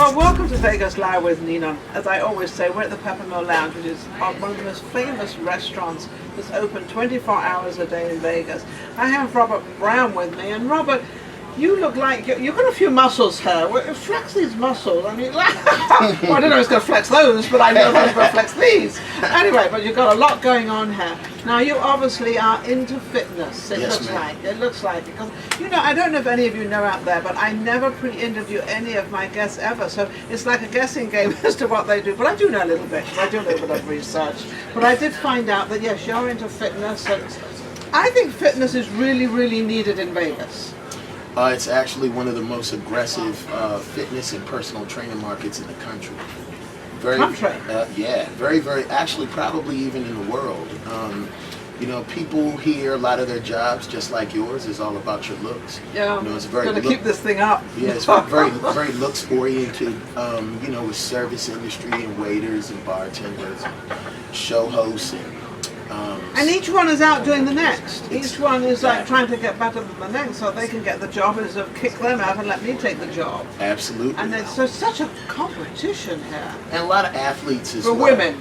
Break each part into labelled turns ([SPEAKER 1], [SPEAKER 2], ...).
[SPEAKER 1] Well, welcome to Vegas Live with Ninon. As I always say, we're at the Peppermill Lounge, which is one of the most famous restaurants that's open 24 hours a day in Vegas. I have Robert Brown with me, and Robert, you look like you've got a few muscles here. Flex these muscles. I mean, well, I don't know who's going to flex those, but I know who's going to flex these. Anyway, but you've got a lot going on here. Now, you obviously are into fitness. It looks like, because, you know, I don't know if any of you know out there, but I never pre-interview any of my guests ever. So it's like a guessing game as to what they do. But I do know a little bit. I do a little bit of research. But I did find out that, yes, you're into fitness. And I think fitness is really, really needed in Vegas.
[SPEAKER 2] It's actually one of the most aggressive fitness and personal training markets in the country. Very, actually probably even in the world. You know, people here, a lot of their jobs, just like yours, is all about your looks.
[SPEAKER 1] Yeah,
[SPEAKER 2] you know, it's very
[SPEAKER 1] to keep this thing up.
[SPEAKER 2] Yeah, it's very looks oriented. You know, with service industry and waiters and bartenders, and show hosts,
[SPEAKER 1] and each one is out doing the next. Each one is like trying to get better than the next, so they can get the job is of kick them out and let me take the job.
[SPEAKER 2] Absolutely.
[SPEAKER 1] And there's such a competition here.
[SPEAKER 2] And a lot of athletes as well.
[SPEAKER 1] For women.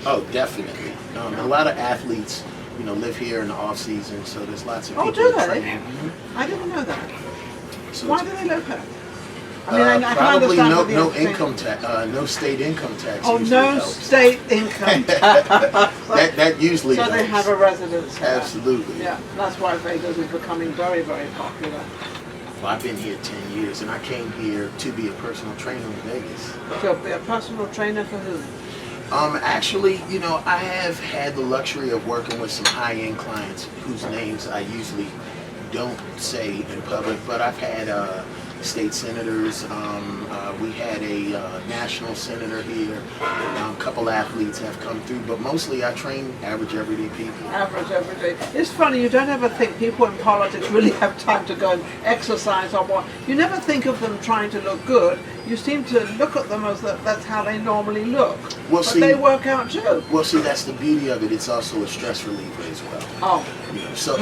[SPEAKER 2] Oh, definitely. A lot of athletes, you know, live here in the off season, so there's lots of people.
[SPEAKER 1] Oh, do they?
[SPEAKER 2] Mm-hmm.
[SPEAKER 1] I didn't know that.
[SPEAKER 2] So
[SPEAKER 1] why do they live here? I mean, I
[SPEAKER 2] probably
[SPEAKER 1] can
[SPEAKER 2] no income tax, no state income tax.
[SPEAKER 1] Oh, no
[SPEAKER 2] helps.
[SPEAKER 1] state income tax.
[SPEAKER 2] that usually
[SPEAKER 1] so
[SPEAKER 2] helps.
[SPEAKER 1] They have a residence here.
[SPEAKER 2] Absolutely.
[SPEAKER 1] Yeah, that's why Vegas is becoming very, very popular.
[SPEAKER 2] Well, I've been here 10 years, and I came here to be a personal trainer in Vegas.
[SPEAKER 1] To be a personal trainer for who?
[SPEAKER 2] Actually, you know, I have had the luxury of working with some high-end clients whose names I usually don't say in public, but I've had state senators, we had a national senator here, a couple athletes have come through, but mostly I train average everyday people.
[SPEAKER 1] Average everyday. It's funny, you don't ever think people in politics really have time to go and exercise or what. You never think of them trying to look good. You seem to look at them as that's how they normally look.
[SPEAKER 2] Well,
[SPEAKER 1] but they work out too.
[SPEAKER 2] Well, see, that's the beauty of it. It's also a stress reliever as well.
[SPEAKER 1] Oh.
[SPEAKER 2] You know, so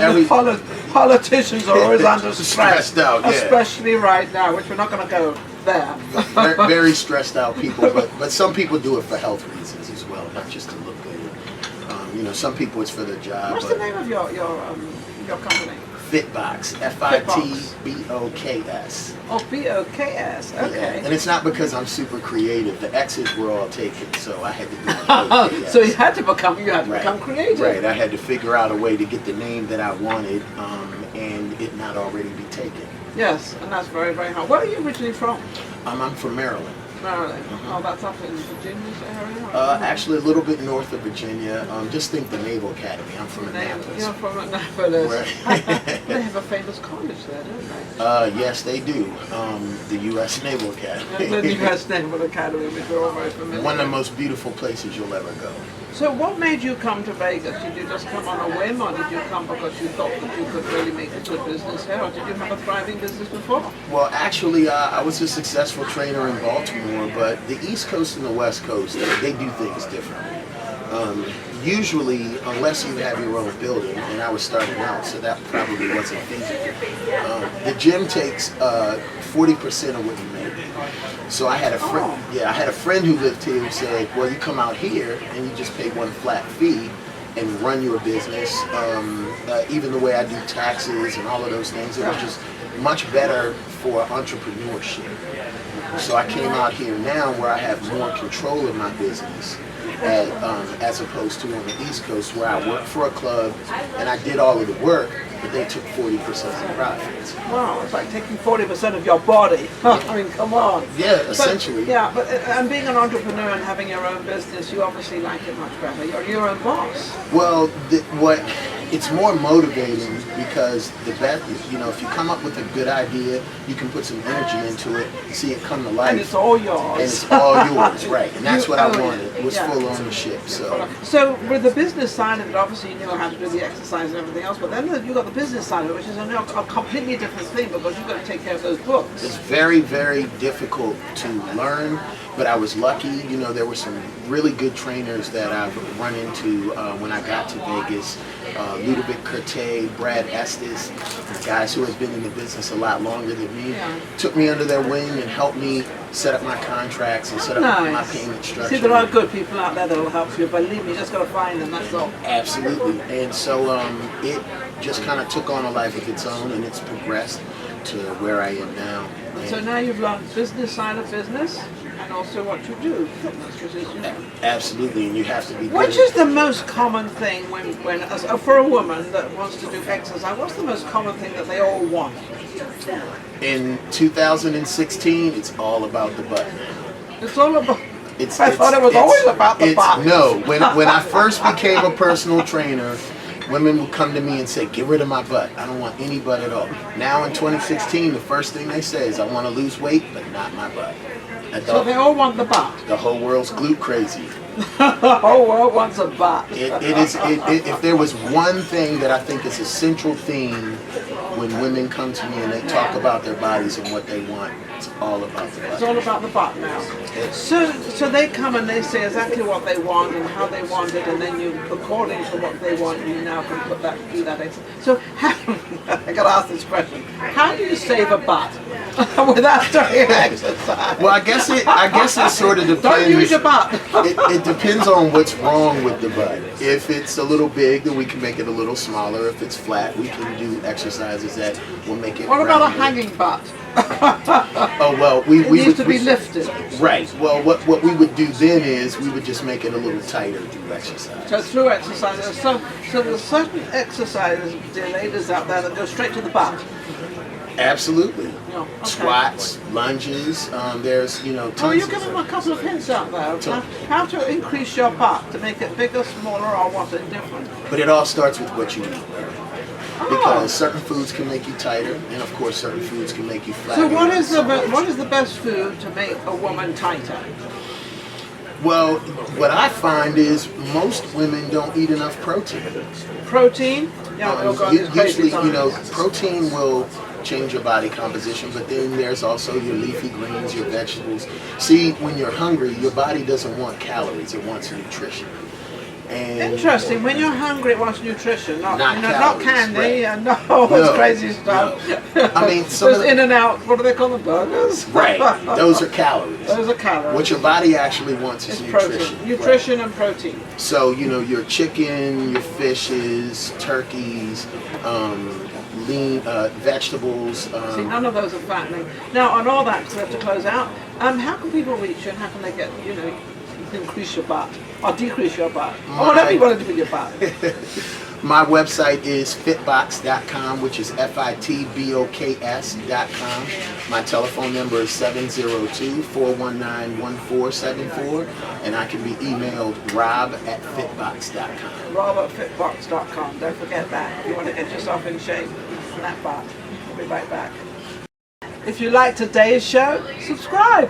[SPEAKER 1] politicians are always under stress.
[SPEAKER 2] Stressed out, yeah.
[SPEAKER 1] Especially right now, which we're not going to go there.
[SPEAKER 2] Very stressed out people, but some people do it for health reasons as well, not just to look good. You know, some people it's for their job.
[SPEAKER 1] What's the name of your company?
[SPEAKER 2] Fitboks, Fitboks.
[SPEAKER 1] Oh, Boks. Okay.
[SPEAKER 2] Yeah. And it's not because I'm super creative. The X's were all taken, so I had to do it.
[SPEAKER 1] So you had to become creative.
[SPEAKER 2] Right. I had to figure out a way to get the name that I wanted, and it not already be taken.
[SPEAKER 1] Yes, and that's very, very hard. Where are you originally from?
[SPEAKER 2] I'm from Maryland.
[SPEAKER 1] Maryland. Oh, that's up in Virginia's area?
[SPEAKER 2] Actually, a little bit north of Virginia. Just think the Naval Academy. I'm from Annapolis.
[SPEAKER 1] You're from Annapolis. They have a famous college there, don't they?
[SPEAKER 2] Yes, they do. The U.S. Naval Academy.
[SPEAKER 1] The U.S. Naval Academy, which we're all very familiar with.
[SPEAKER 2] One of the most beautiful places you'll ever go.
[SPEAKER 1] So what made you come to Vegas? Did you just come on a whim, or did you come because you thought that you could really make a good business here, or did you have a thriving business before?
[SPEAKER 2] Well, actually, I was a successful trainer in Baltimore, but the East Coast and the West Coast, they do things differently. Usually, unless you have your own building, and I was starting out, so that probably wasn't feasible. The gym takes 40% of what you make. So I had a friend. Yeah, I had a friend who lived here who said, "Well, you come out here and you just pay one flat fee and run your business. Even the way I do taxes and all of those things, it was just much better for entrepreneurship." So I came out here now where I have more control of my business. As opposed to on the East Coast where I worked for a club and I did all of the work, but they took 40% of the profits.
[SPEAKER 1] Wow, it's like taking 40% of your body. I mean, come on.
[SPEAKER 2] Yeah, essentially.
[SPEAKER 1] But and being an entrepreneur and having your own business, you obviously like it much better. You're your own boss.
[SPEAKER 2] Well, it's more motivating because you know, if you come up with a good idea, you can put some energy into it, see it come to life.
[SPEAKER 1] And it's all yours.
[SPEAKER 2] And it's all yours, right. And that's what I wanted. It was full ownership.
[SPEAKER 1] So with the business side of it, obviously you know how to do the exercise and everything else, but then you've got the business side of it, which is a completely different thing because you've got to take care of those books.
[SPEAKER 2] It's very, very difficult to learn But I was lucky, you know, there were some really good trainers that I've run into when I got to Vegas. Ludovic Curte, Brad Estes, guys who have been in the business a lot longer than me, took me under their wing and helped me set up my contracts and set up my payment structure.
[SPEAKER 1] See, there are good people out there that will help you. Believe me, you just got to find them, that's all.
[SPEAKER 2] Absolutely. And so it just kind of took on a life of its own, and it's progressed to where I am now.
[SPEAKER 1] So now you've learned business side of business and also what you do, fitness, which is, you know.
[SPEAKER 2] Absolutely, and you have to be good.
[SPEAKER 1] Which is the most common thing for a woman that wants to do exercise, what's the most common thing that they all want?
[SPEAKER 2] In 2016, it's all about the butt.
[SPEAKER 1] It's all about... I thought it was always about the butt.
[SPEAKER 2] No, when I first became a personal trainer, women would come to me and say, get rid of my butt. I don't want any butt at all. Now in 2016, the first thing they say is, I want to lose weight, but not my butt.
[SPEAKER 1] So they all want the butt?
[SPEAKER 2] The whole world's glute crazy.
[SPEAKER 1] The whole world wants a butt.
[SPEAKER 2] If there was one thing that I think is a central theme when women come to me and they talk about their bodies and what they want, it's all about the butt.
[SPEAKER 1] It's all about the butt now. So they come and they say exactly what they want and how they want it, and then you, according to what they want, you now can put that through that exercise. So I got to ask this question: how do you save a butt without doing exercise?
[SPEAKER 2] Well, I guess it sort of depends.
[SPEAKER 1] Don't use your butt.
[SPEAKER 2] It depends on what's wrong with the butt. If it's a little big, then we can make it a little smaller. If it's flat, we can do exercises that will make it.
[SPEAKER 1] What about a hanging butt?
[SPEAKER 2] Oh well,
[SPEAKER 1] it needs to be lifted.
[SPEAKER 2] Right. Well, what we would do then is we would just make it a little tighter through exercise.
[SPEAKER 1] So through exercise. So there's certain exercises, dear ladies out there, that go straight to the butt.
[SPEAKER 2] Absolutely.
[SPEAKER 1] Yeah, okay.
[SPEAKER 2] Squats, lunges. There's tons.
[SPEAKER 1] Oh, you're giving them a couple of hints out there. How to increase your butt to make it bigger, smaller, or what different.
[SPEAKER 2] But it all starts with what you eat. Because certain foods can make you tighter, and of course certain foods can make you flatter.
[SPEAKER 1] So what is the best food to make a woman tighter?
[SPEAKER 2] Well, what I find is most women don't eat enough protein.
[SPEAKER 1] Protein? Yeah,
[SPEAKER 2] usually, protein will change your body composition, but then there's also your leafy greens, your vegetables. See, when you're hungry, your body doesn't want calories, it wants nutrition. And
[SPEAKER 1] interesting. When you're hungry, it wants nutrition, not candy,
[SPEAKER 2] right.
[SPEAKER 1] It's crazy stuff.
[SPEAKER 2] No. I mean,
[SPEAKER 1] those in and out. What do they call them? Burgers.
[SPEAKER 2] Right. Those are calories.
[SPEAKER 1] Those are calories.
[SPEAKER 2] What your body actually wants is nutrition.
[SPEAKER 1] Nutrition and protein.
[SPEAKER 2] So your chicken, your fishes, turkeys, lean vegetables.
[SPEAKER 1] See, none of those are fattening. Now, on all that, so we have to close out. How can people reach you, and how can they get increase your butt or decrease your butt or whatever you want to do with your butt?
[SPEAKER 2] My website is fitboks.com, which is fitboks.com. My telephone number is 702-419-1474, and I can be emailed rob@fitboks.com.
[SPEAKER 1] rob@fitboks.com. Don't forget that if you want to get yourself in shape on that butt. We'll be right back. If you like today's show, subscribe.